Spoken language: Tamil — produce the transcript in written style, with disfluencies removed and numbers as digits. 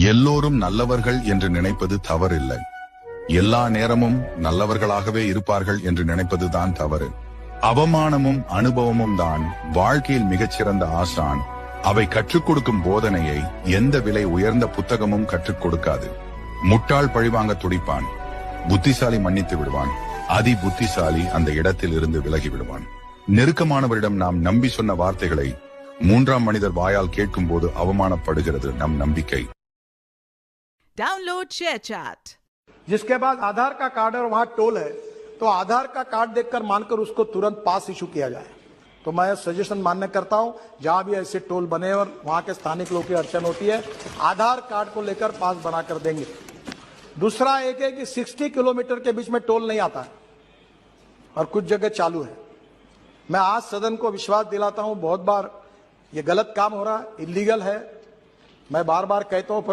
எல்லோரும் நல்லவர்கள் என்று நினைப்பது தவறில்லை. எல்லா நேரமும் நல்லவர்களாகவே இருப்பார்கள் என்று நினைப்பதுதான் தவறு. அவமானமும் அனுபவமும் தான் வாழ்க்கையில் மிகச்சிறந்த ஆசான். அவை கற்றுக் கொடுக்கும் போதனையை எந்த விலை உயர்ந்த புத்தகமும் கற்றுக் கொடுக்காது. முட்டாள் பழிவாங்க துடிப்பான், புத்திசாலி மன்னித்து விடுவான், அதி புத்திசாலி அந்த இடத்தில் இருந்து விலகி விடுவான். நெருக்கமானவரிடம் நாம் நம்பி சொன்ன வார்த்தைகளை மூன்றாம் மனிதர் வாயால் கேட்கும் போது அவமானப்படுகிறது நம் நம்பிக்கை. डाउनलोड शेयरचैट। जिसके बाद आधार का कार्ड और वहां टोल है तो आधार का कार्ड देखकर मानकर उसको तुरंत पास इशू किया जाए। तो मैं सजेशन मान्य करता हूं, जहां भी ऐसे टोल बने और वहां के स्थानिक लोगों की अड़चन होती है, आधार कार्ड को लेकर पास बनाकर देंगे। दूसरा एक है कि 60 किलोमीटर के बीच में टोल नहीं आता है और कुछ जगह चालू है। मैं आज सदन को विश्वास दिलाता हूं, बहुत बार ये गलत काम हो रहा है, इलीगल है। मैं बार बार कहता हूं